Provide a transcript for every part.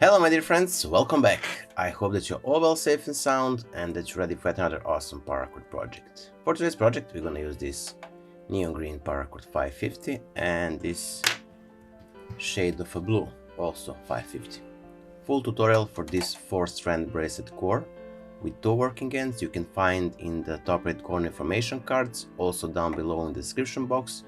Hello my dear friends, welcome back. I hope that you're all well, safe and sound and that you're ready for another awesome Paracord project. For today's project we're gonna use this neon green Paracord 550 and this shade of a blue, also 550. Full tutorial for this 4-strand bracelet core with 2 working ends you can find in the top right corner information cards, also down below in the description box,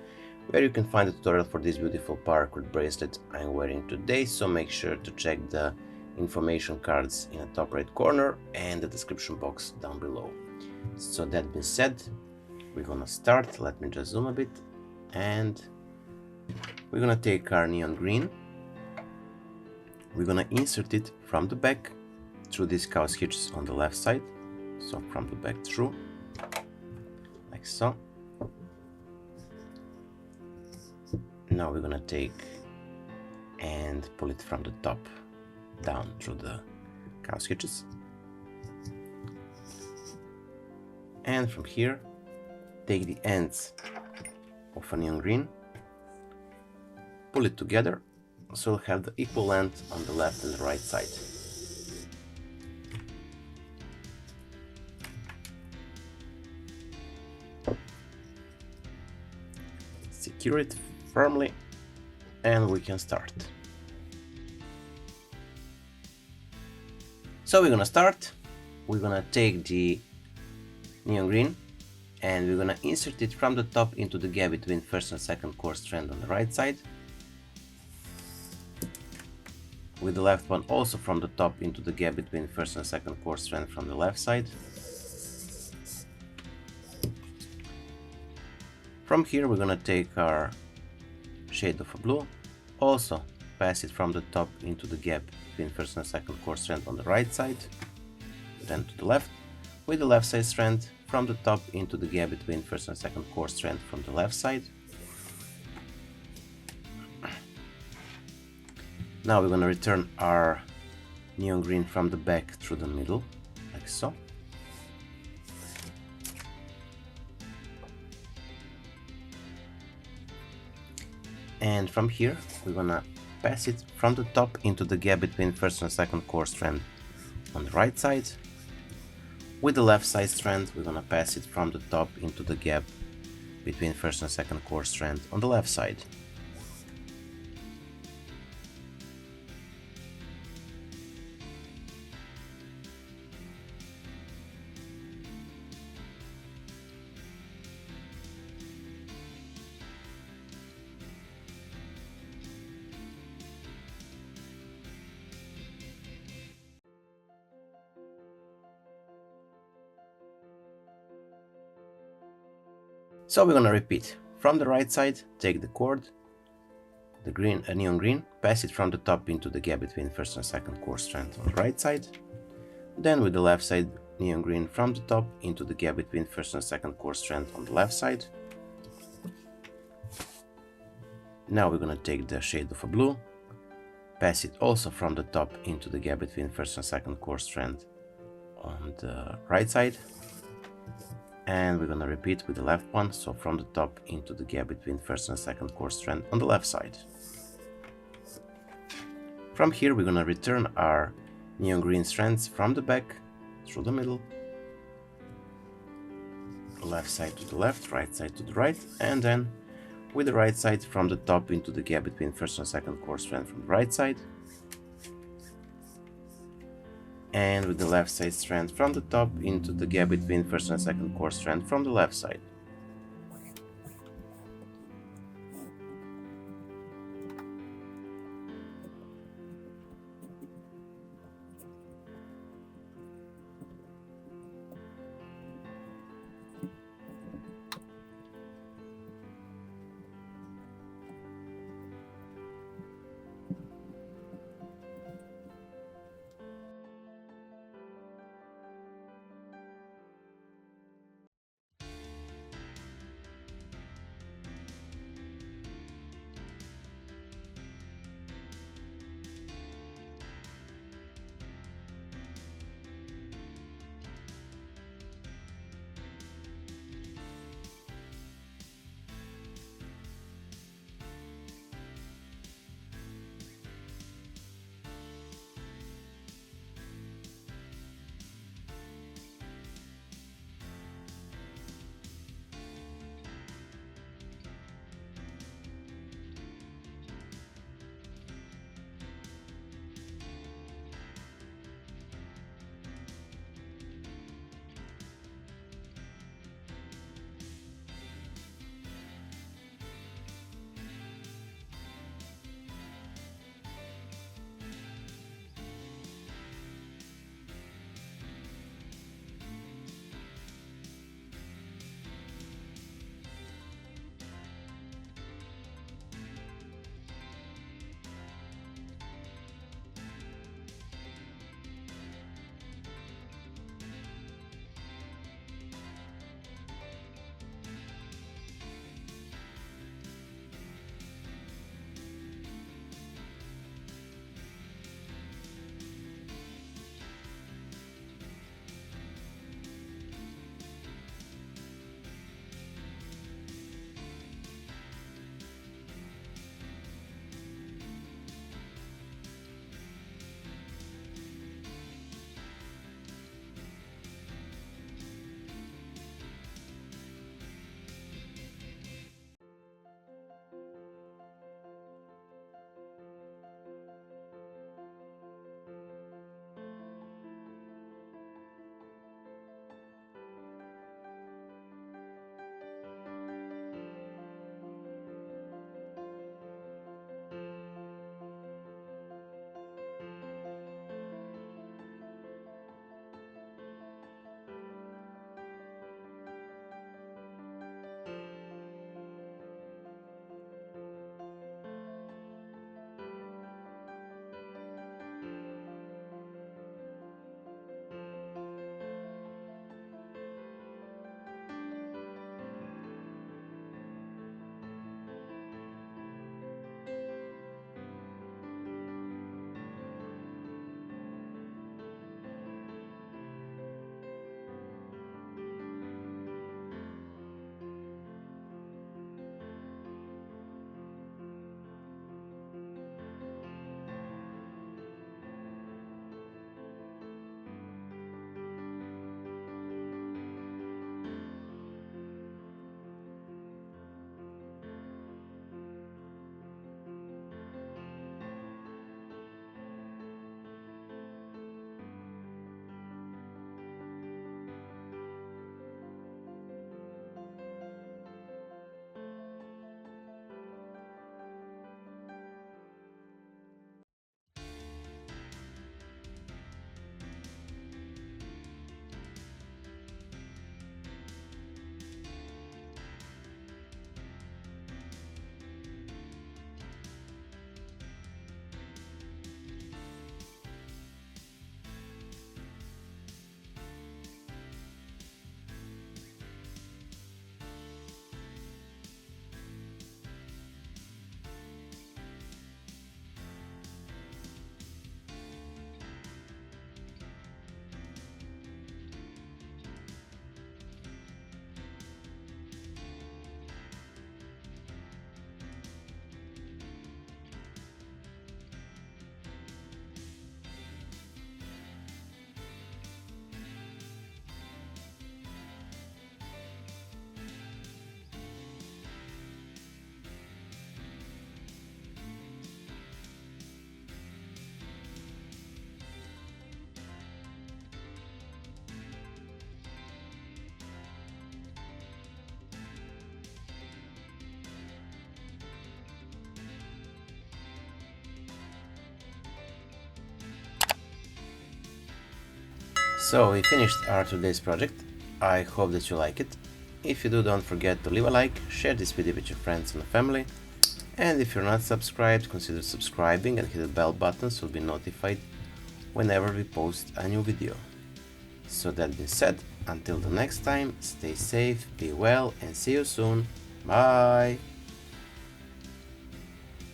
where you can find a tutorial for this beautiful paracord bracelet I'm wearing today, so make sure to check the information cards in the top right corner and the description box down below. So that being said, we're gonna start. Let me just zoom a bit, and we're gonna take our neon green. We're gonna insert it from the back through these cow's hitches on the left side, so from the back through, like so. Now we're gonna take and pull it from the top down through the cow's hitches, and from here take the ends of a neon green, pull it together so we'll have the equal length on the left and the right side. Secure it firmly and we can start. So we're gonna start. We're gonna take the neon green and we're gonna insert it from the top into the gap between first and second core strand on the right side, with the left one also from the top into the gap between first and second core strand from the left side. From here we're gonna take our shade of a blue, also pass it from the top into the gap between first and second core strand on the right side, then to the left, with the left side strand from the top into the gap between first and second core strand from the left side. Now we're gonna return our neon green from the back through the middle, like so. And from here we're gonna pass it from the top into the gap between first and second core strand on the right side. With the left side strand we're gonna pass it from the top into the gap between first and second core strand on the left side. So we're gonna repeat. From the right side, take the cord, the green, a neon green, pass it from the top into the gap between first and second core strand on the right side. Then with the left side, neon green from the top into the gap between first and second core strand on the left side. Now we're gonna take the shade of a blue, pass it also from the top into the gap between first and second core strand on the right side. And we're gonna repeat with the left one, so from the top into the gap between first and second core strand on the left side. From here we're gonna return our neon green strands from the back through the middle, left side to the left, right side to the right, and then with the right side from the top into the gap between first and second core strand from the right side, and with the left side strand from the top into the gap between first and second core strand from the left side. So we finished our today's project. I hope that you like it. If you do, don't forget to leave a like, share this video with your friends and family, and if you're not subscribed, consider subscribing and hit the bell button so you'll be notified whenever we post a new video. So that being said, until the next time, stay safe, be well, and see you soon. Bye!